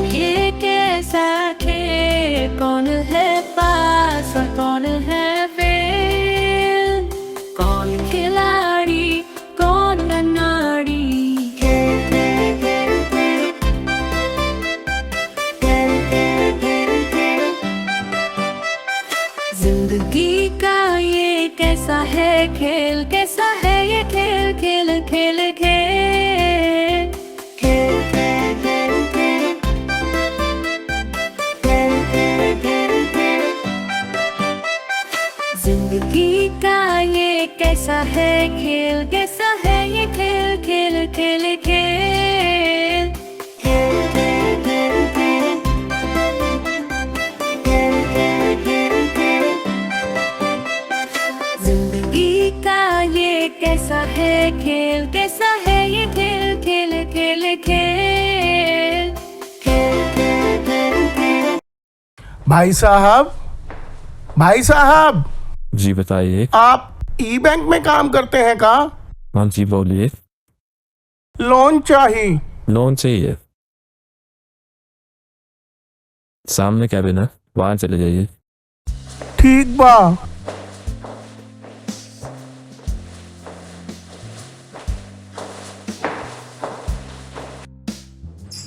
ये कैसा खेल, कौन है पास और कौन है फेल, कौन खिलाड़ी कौन अनाड़ी। जिंदगी का ये कैसा है खेल, कैसा है ये खेल, खेल खेल खेल, खेल खेल खेल, खेल खेल खेल। जिंदगी का ये कैसा है खेल, कैसा है ये खेल, खेल खेल खेल, खेल खेल खेल, खेल खेल खेल, खेल। जिंदगी का ये कैसा है खेल, कैसा है ये खेल, खेल खेल खेल, खेल खेल खेल, खेल। भाई साहब, भाई साहब, जी बताइए। आप ई बैंक में काम करते हैं का? हाँ जी बोलिए। लोन चाहिए। लोन चाहिए? सामने कैबिन है, वहां चले जाइए। ठीक बा।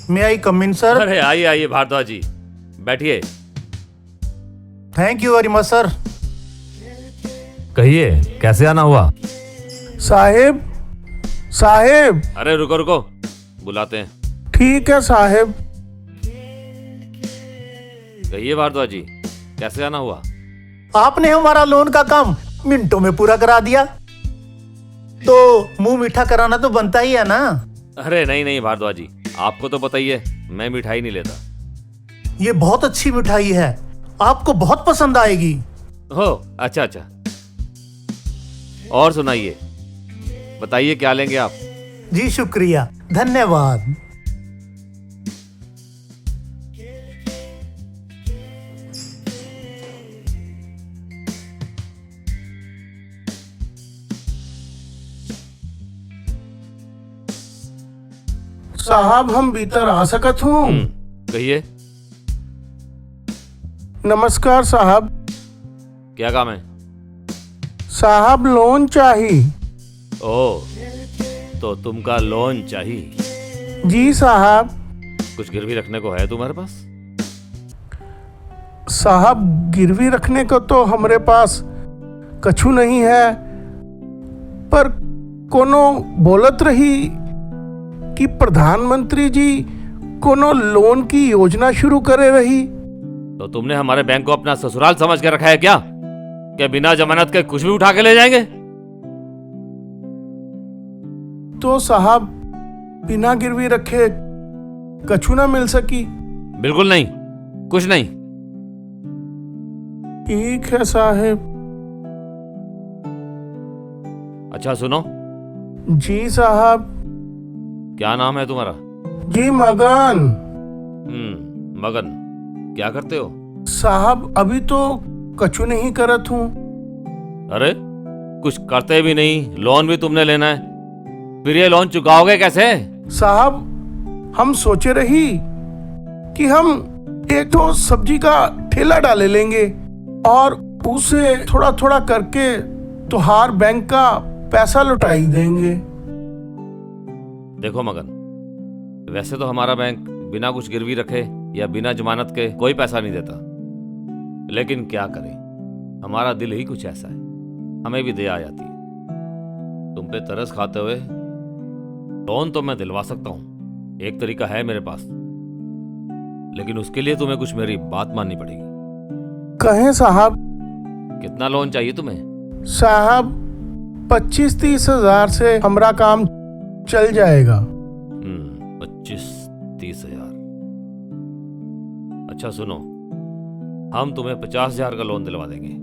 मे आई कम इन सर? अरे आइए आइए भारद्वाज जी, बैठिए। Thank you very much sir. कहिए कैसे आना हुआ? साहेब, साहेब। अरे रुको रुको, बुलाते हैं। ठीक है साहेब। कहिए भारद्वाज जी, कैसे आना हुआ? आपने हमारा लोन का काम मिनटों में पूरा करा दिया, तो मुंह मीठा कराना तो बनता ही है ना। अरे नहीं नहीं भारद्वाज जी, आपको तो पता ही है मैं मिठाई नहीं लेता। ये बहुत अच्छी मिठाई है, आपको बहुत पसंद आएगी। हो अच्छा अच्छा, और सुनाइए, बताइए क्या लेंगे आप? जी शुक्रिया, धन्यवाद। साहब हम भीतर आ सकत हूँ? कहिए। नमस्कार साहब। क्या काम है? साहब लोन चाहिए। ओह, तो तुमका लोन चाहिए? जी साहब। कुछ गिरवी रखने को है तुम्हारे पास? साहब गिरवी रखने को तो हमारे पास कछु नहीं है, पर कोनो बोलत रही कि प्रधानमंत्री जी कोनो लोन की योजना शुरू करे रही। तो तुमने हमारे बैंक को अपना ससुराल समझ के रखा है क्या? क्या बिना जमानत के कुछ भी उठा के ले जाएंगे? तो साहब बिना गिरवी रखे कछु ना मिल सकी? बिल्कुल नहीं, कुछ नहीं। ठीक है साहब। अच्छा सुनो। जी साहब। क्या नाम है तुम्हारा? जी मगन। मगन, क्या करते हो? साहब अभी तो कछु नहीं करत हूँ। अरे कुछ करते भी नहीं, लोन भी तुमने लेना है, फिर ये लोन चुकाओगे कैसे? साहब हम सोचे रही कि हम एक तो सब्जी का ठेला डाले लेंगे और उसे थोड़ा थोड़ा करके तुहार बैंक का पैसा लौटाई देंगे। देखो मगन, वैसे तो हमारा बैंक बिना कुछ गिरवी रखे या बिना जमानत के कोई पैसा नहीं देता, लेकिन क्या करें, हमारा दिल ही कुछ ऐसा है, हमें भी दया आ जाती है। तुम पे तरस खाते हुए लोन तो मैं दिलवा सकता हूं, एक तरीका है मेरे पास, लेकिन उसके लिए तुम्हें कुछ मेरी बात माननी पड़ेगी। कहें साहब? कितना लोन चाहिए तुम्हें? साहब 25-30 हजार से हमारा काम चल जाएगा। 25-30 हजार। अच्छा सुनो, हम तुम्हें 50,000 का लोन दिलवा देंगे,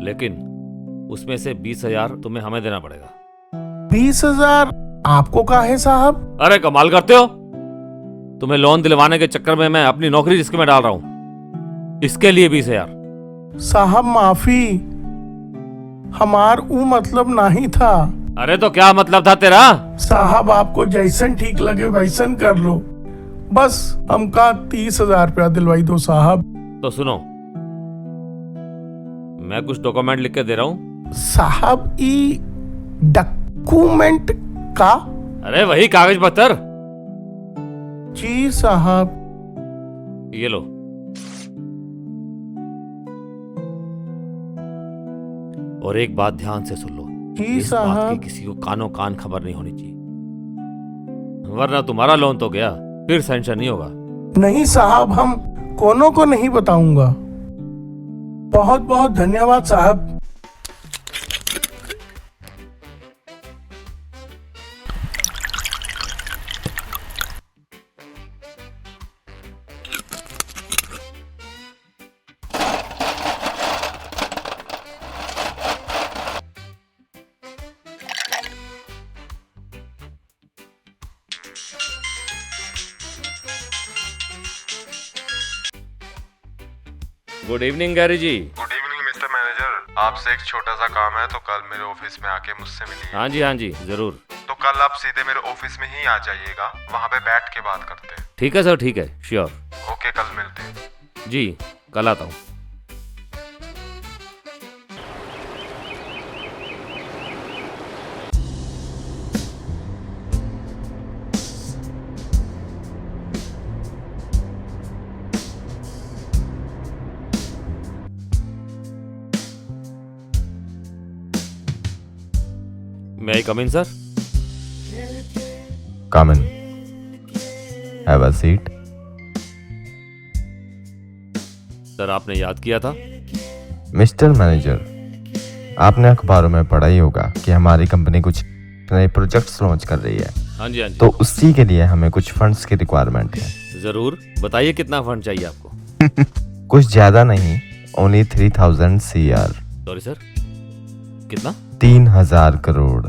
लेकिन उसमें से 20,000 तुम्हें हमें देना पड़ेगा। 20,000 आपको का है साहब? अरे कमाल करते हो, तुम्हें लोन दिलवाने के चक्कर में मैं अपनी नौकरी रिस्क में डाल रहा हूं, इसके लिए 20,000। साहब माफी, हमार ऊ मतलब नहीं था। अरे तो क्या मतलब था तेरा? साहब आपको जैसन ठीक लगे वैसन कर लो, बस हमका 30,000 रुपया दिलवाई दो साहब। तो सुनो, मैं कुछ डॉक्यूमेंट लिख के दे रहा हूं। साहब ई डॉक्यूमेंट का? अरे वही कागज पत्तर। जी साहब। ये लो। और एक बात ध्यान से सुन लो, जी इस बात की साहब। किसी को कानों कान खबर नहीं होनी चाहिए, वरना तुम्हारा लोन तो गया, फिर सेंशन नहीं होगा। नहीं साहब, हम कोनो को नहीं बताऊंगा। बहुत बहुत धन्यवाद साहब। Good evening Gary ji. Good evening mister manager, आपसे एक छोटा सा काम है तो कल मेरे ऑफिस में आके मुझसे मिलिए। हाँ जी जरूर। तो कल आप सीधे मेरे ऑफिस में ही आ जाइएगा, वहाँ पे बैठ के बात करते हैं। ठीक है सर, ठीक है, श्योर। ओके, कल मिलते हैं। जी, कल आता हूँ। May I come in, sir? Come in. Have a seat. Sir, आपने याद किया था? मिस्टर मैनेजर, आपने अखबारों में पढ़ा ही होगा कि हमारी कंपनी कुछ नए प्रोजेक्ट्स लॉन्च कर रही है। हाँ जी। तो उसी के लिए हमें कुछ फंड्स की रिक्वायरमेंट है। जरूर, बताइए कितना फंड चाहिए आपको? कुछ ज्यादा नहीं, ओनली 3000 CR। सॉरी सर, कितना? 3000 करोड़।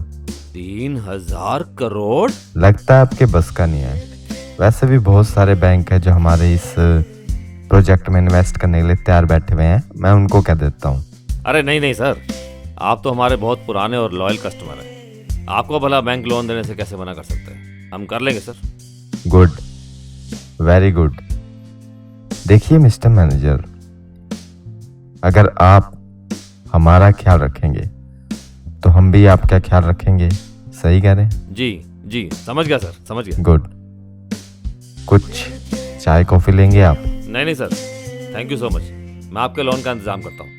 3000 करोड़? लगता है आपके बस का नहीं है। वैसे भी बहुत सारे बैंक है जो हमारे इस प्रोजेक्ट में इन्वेस्ट करने के लिए तैयार बैठे हुए हैं, मैं उनको कह देता हूँ। अरे नहीं सर, आप तो हमारे बहुत पुराने और लॉयल कस्टमर हैं। आपको भला बैंक लोन देने से कैसे मना कर सकते हैं? हम कर लेंगे सर। Good, very good. देखिए मिस्टर मैनेजर, अगर आप हमारा ख्याल रखेंगे तो हम भी आपका ख्याल रखेंगे। सही कह रहे हैं? जी, समझ गया सर, समझ गया। गुड। कुछ चाय कॉफी लेंगे आप? नहीं sir, thank you so much. मैं आपके लोन का इंतजाम करता हूँ।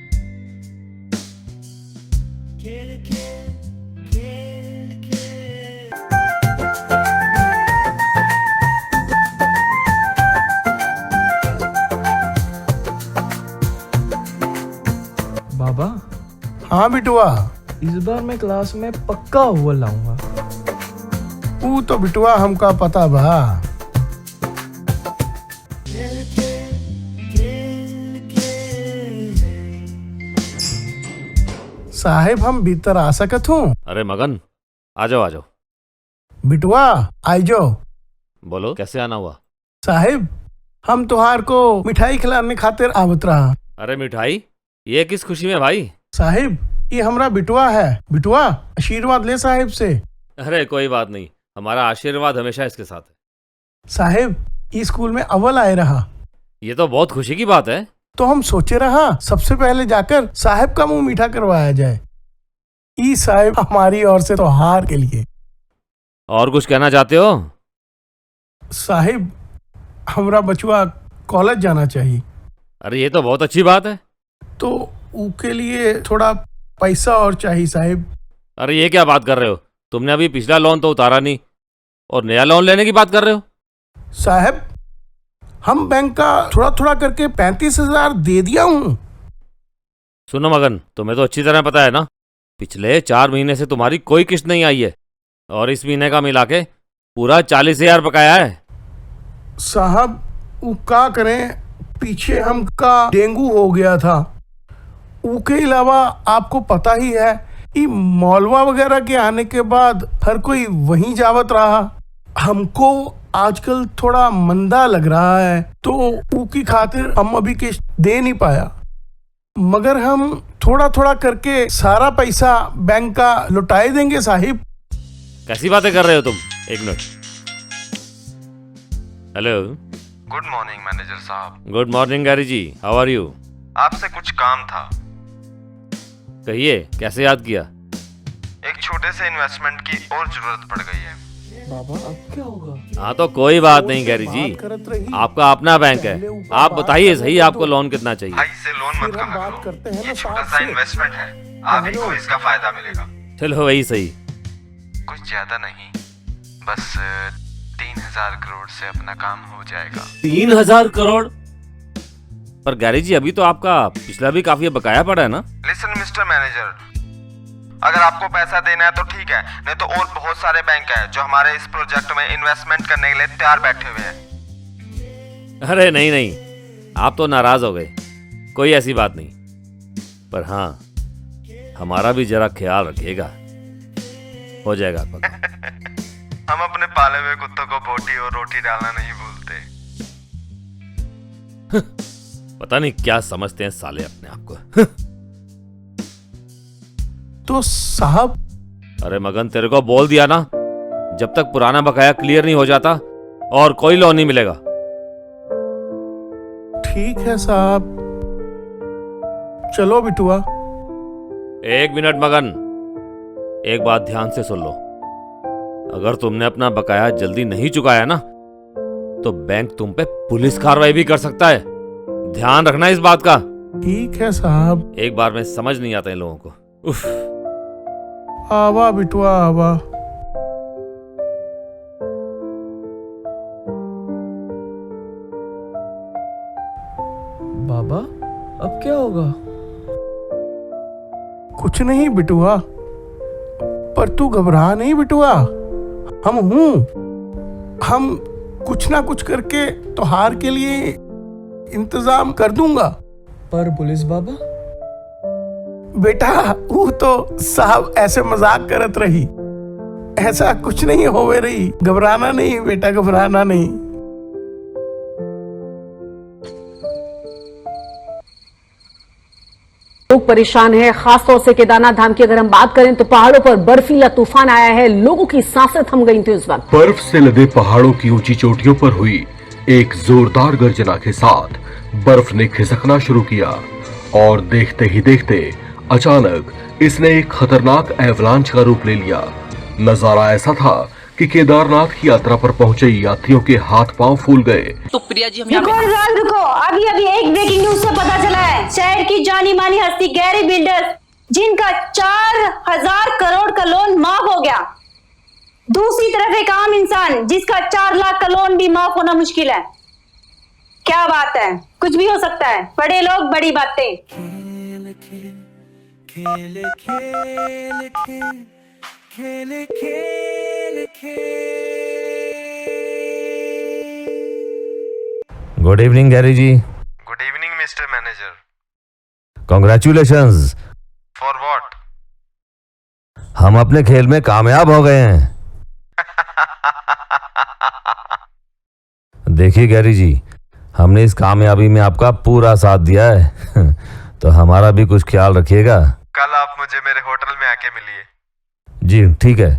बाबा, हाँ बिटुआ। इस बार मैं क्लास में पक्का अव्वल लाऊंगा। ऊ तो बिटुआ हमका पता बा। साहेब, हम भीतर आ सकत हूँ? अरे मगन, आ जाओ। बिटुआ आई जाओ। बोलो, कैसे आना हुआ? साहेब, हम तुहार को मिठाई खिलाने खातिर आवत रहा। अरे मिठाई? ये किस खुशी में भाई? साहेब, ये हमरा बिटुआ है। बिटुआ, आशीर्वाद ले साहेब से। अरे कोई बात नहीं, हमारा आशीर्वाद हमेशा इसके साथ है। साहेब, ये स्कूल में अव्वल आए रहा। ये तो बहुत खुशी की बात है। तो हम सोचे रहा सबसे पहले जाकर साहेब का मुंह मीठा करवाया जाए। ई साहेब, हमारी ओर से तो हार के लिए। और कुछ कहना चाहते हो? साहिब, हमरा बचुआ कॉलेज जाना चाहिए। अरे ये तो बहुत अच्छी बात है। तो उसके लिए थोड़ा पैसा और चाहिए साहिब। अरे ये क्या बात कर रहे हो? तुमने अभी पिछला लोन तो उतारा नहीं और नया लोन लेने की बात कर रहे हो? साहब, हम बैंक का थोड़ा थोड़ा करके 35,000 दे दिया हूँ। सुनो मगन, तुम्हें तो अच्छी तरह पता है ना, पिछले 4 महीने से तुम्हारी कोई किस्त नहीं आई है और इस महीने का मिला के पूरा 40,000 बकाया है। साहब, वो क्या करें, पीछे हमका डेंगू हो गया था। उसके अलावा आपको पता ही है कि मौलवा वगैरह के आने के बाद हर कोई वहीं जावत रहा। हमको आजकल थोड़ा मंदा लग रहा है, तो ऊ की खातिर हम अभी किस्त दे नहीं पाया, मगर हम थोड़ा थोड़ा करके सारा पैसा बैंक का लौटाए देंगे साहिब। कैसी बातें कर रहे हो तुम? एक minute. Hello. Good morning manager साहब। Good morning Gary ji, how are you? आपसे कुछ काम था। कहिए, कैसे याद किया? एक छोटे से इन्वेस्टमेंट की और जरूरत पड़ गई है। बाबा अब क्या होगा? हाँ तो कोई बात नहीं गैरी जी, आपका अपना बैंक है। आप बताइए सही, आपको लोन कितना चाहिए? भाई से लोन मत फिर हम कहा बात करते हैं करो। ना ये छोटा साहब सा से। इन्वेस्टमेंट है, आप ही को इसका फायदा मिलेगा। चलो वही सही। कुछ ज्यादा नहीं, बस 3,000 करोड़ से अपना काम हो जाएगा। 3,000 करोड़? पर गैरी जी, अभी तो आपका पिछला भी काफी बकाया पड़ा है ना? लिसन मिस्टर मैनेजर, अगर आपको पैसा देना है तो ठीक है, नहीं तो और बहुत सारे बैंक हैं जो हमारे इस प्रोजेक्ट में इन्वेस्टमेंट करने के लिए तैयार बैठे हुए हैं। अरे नहीं नहीं, आप तो नाराज हो गए। कोई ऐसी बात नहीं, पर हाँ, हमारा भी जरा ख्याल रखिएगा, हो जाएगा पक्का। हम अपने पाले हुए कुत्तों को बोटी और रोटी डालना नहीं भूलते। पता नहीं क्या समझते हैं साले अपने आप को। तो साहब, अरे मगन, तेरे को बोल दिया ना, जब तक पुराना बकाया क्लियर नहीं हो जाता और कोई लोन नहीं मिलेगा। ठीक है साहब, चलो बिटुआ। एक मिनट मगन, एक बात ध्यान से सुन लो। अगर तुमने अपना बकाया जल्दी नहीं चुकाया ना, तो बैंक तुम पे पुलिस कार्रवाई भी कर सकता है। ध्यान रखना इस बात का। ठीक है साहब। एक बार में समझ नहीं आता इन लोगों को। उफ। आवा बिटुआ आवा। बाबा अब क्या होगा? कुछ नहीं बिटुआ, पर तू घबरा नहीं बिटुआ, हम कुछ ना कुछ करके त्योहार के लिए इंतजाम कर दूंगा। पर पुलिस बाबा? बेटा, वो तो साहब ऐसे मजाक करत रही, ऐसा कुछ नहीं होवे रही, घबराना नहीं बेटा, घबराना नहीं। लोग परेशान हैं, खासतौर से केदारनाथ धाम की अगर हम बात करें तो पहाड़ों पर बर्फीला तूफान आया है, लोगों की सांसें थम गई थी उस वक्त। बर्फ से लदे पहाड़ों की ऊंची चोटियों पर हुई एक जोरदार गर्जना के साथ बर्फ ने खिसकना शुरू किया और देखते ही देखते अचानक इसने एक खतरनाक एवलांच का रूप ले लिया। नजारा ऐसा था कि केदारनाथ की यात्रा पर पहुंचे यात्रियों के हाथ पांव फूल गए। तो प्रिया जी, हम रुको, अभी एक ब्रेकिंग न्यूज से पता चला है, शहर की जानी मानी हस्ती गैरी बिल्डर्स, जिनका 4,000 करोड़ का लोन माफ हो गया। दूसरी तरफ एक आम इंसान जिसका 4 लाख का लोन भी माफ होना मुश्किल है। क्या बात है, कुछ भी हो सकता है, बड़े लोग बड़ी बातें। खेल खेल खेल खेल खेल खेल। Good evening Gary ji. Good evening mister manager. Congratulations. For what? हम अपने खेल में कामयाब हो गए हैं। देखिए गैरी जी, हमने इस कामयाबी में आपका पूरा साथ दिया है। तो हमारा भी कुछ ख्याल रखिएगा। कल आप मुझे मेरे होटल में आके मिलिए। जी ठीक है,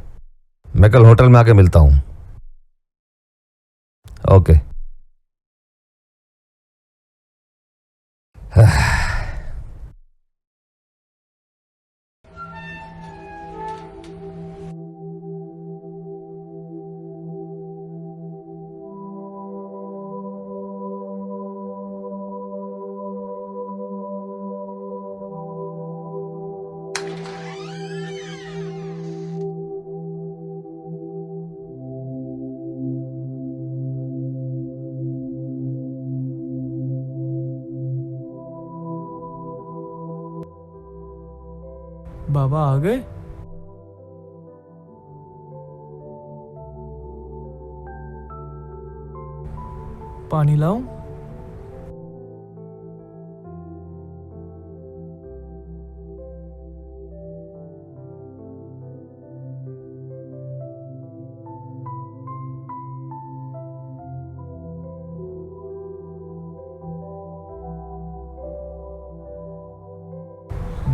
मैं कल होटल में आके मिलता हूँ। ओके। बाबा आ गए? पानी लाऊं?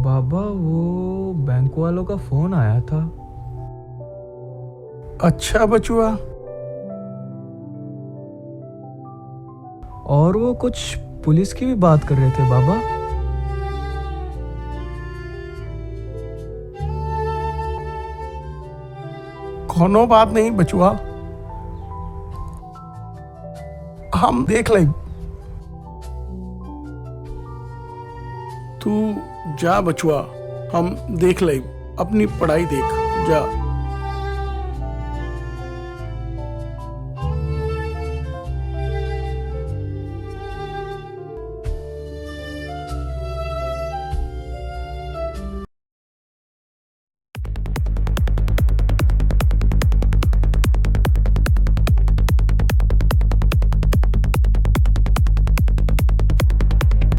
बाबा वो बैंक वालों का फोन आया था। अच्छा बचुआ, और वो कुछ पुलिस की भी बात कर रहे थे बाबा। कोनो बात नहीं बचुआ, हम देख ले। तू जा बचुआ, हम देख ले, अपनी पढ़ाई देख जा।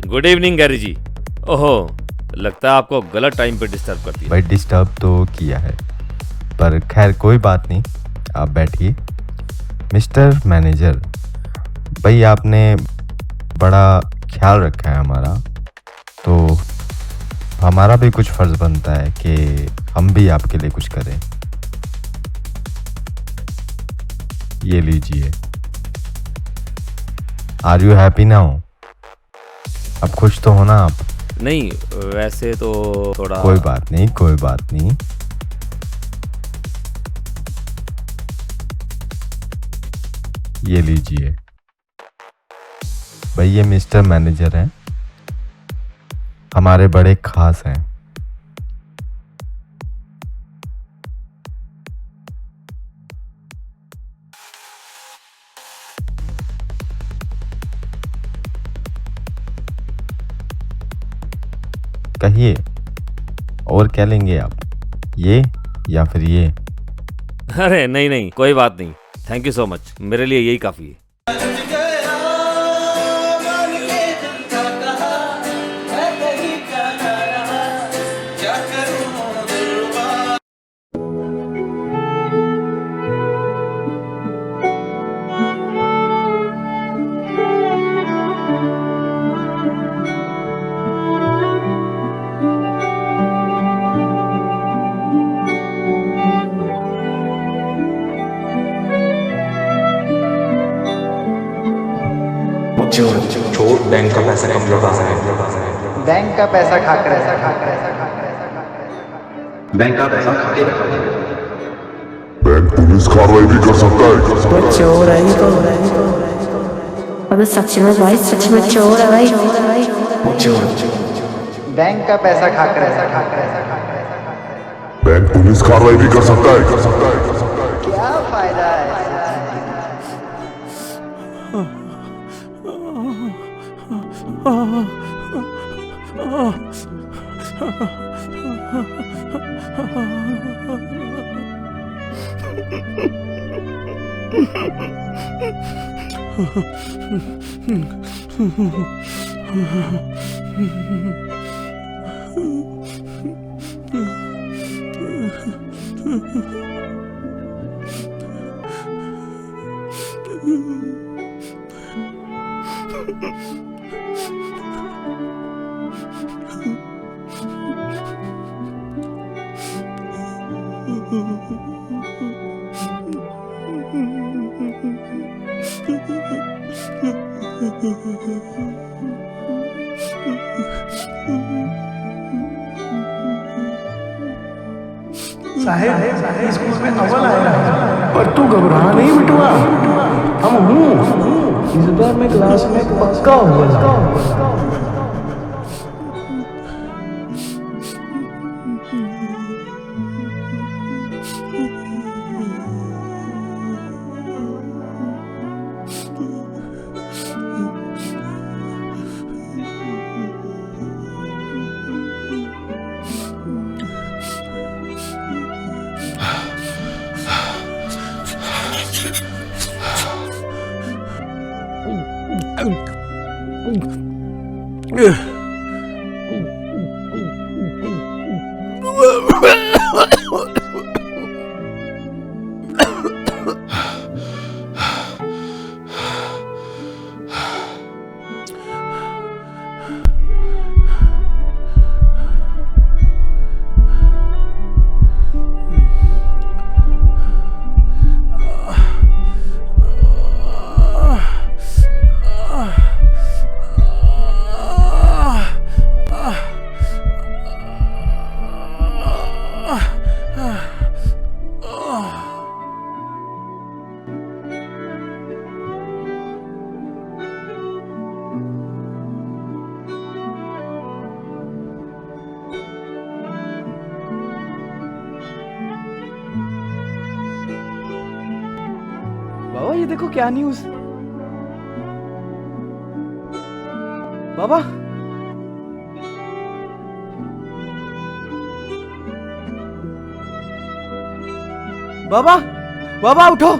गुड इवनिंग गैरी जी। ओहो, लगता है आपको गलत टाइम पे डिस्टर्ब कर दिया। भाई डिस्टर्ब तो किया है, पर खैर कोई बात नहीं, आप बैठिए। मिस्टर मैनेजर, भाई आपने बड़ा ख्याल रखा है हमारा, तो हमारा भी कुछ फर्ज बनता है कि हम भी आपके लिए कुछ करें। ये लीजिए। Are you happy now? अब खुश तो हो ना आप? नहीं, वैसे तो थोड़ा। कोई बात नहीं, कोई बात नहीं। ये लीजिए। भाई ये मिस्टर मैनेजर हैं, हमारे बड़े खास हैं। कहिए, और क्या लेंगे आप, ये या फिर ये? अरे नहीं नहीं, कोई बात नहीं, थैंक यू सो मच, मेरे लिए यही काफ़ी है। चोर बैंक का पैसा कम लौटा है। बैंक का पैसा खा कर बैंक का पैसा खा के बैंक पुलिस कार्रवाई भी कर सकता है। चोर है तो अबे सच में भाई, सच में चोर है भाई। बैंक का पैसा खा कर बैंक पुलिस कार्रवाई भी कर सकता है। क्या फायदा है? साहेब स्कूल में अव्वल आया है, पर तू घबरा नहीं बिटुआ, हम हूँ। इस बार मैं क्लास में पक्का होगा। ये देखो क्या न्यूज़। बाबा, बाबा, बाबा उठो।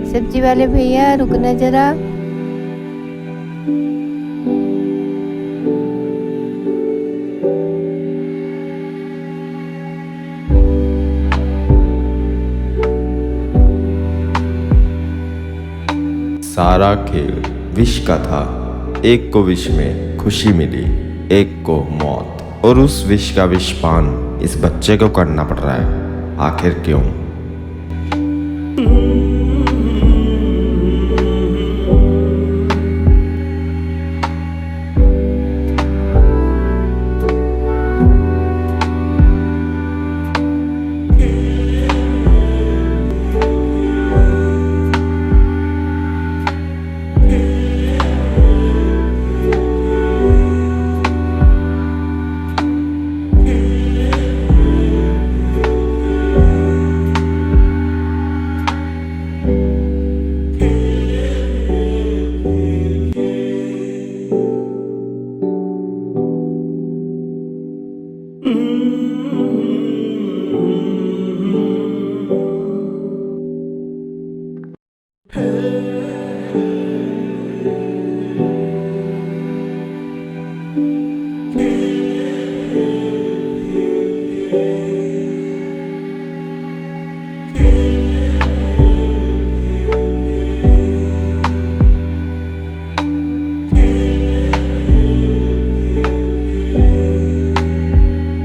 सब्जी वाले भैया रुकना जरा। सारा खेल विष का था। एक को विष में खुशी मिली, एक को मौत, और उस विष का विषपान इस बच्चे को करना पड़ रहा है। आखिर क्यों?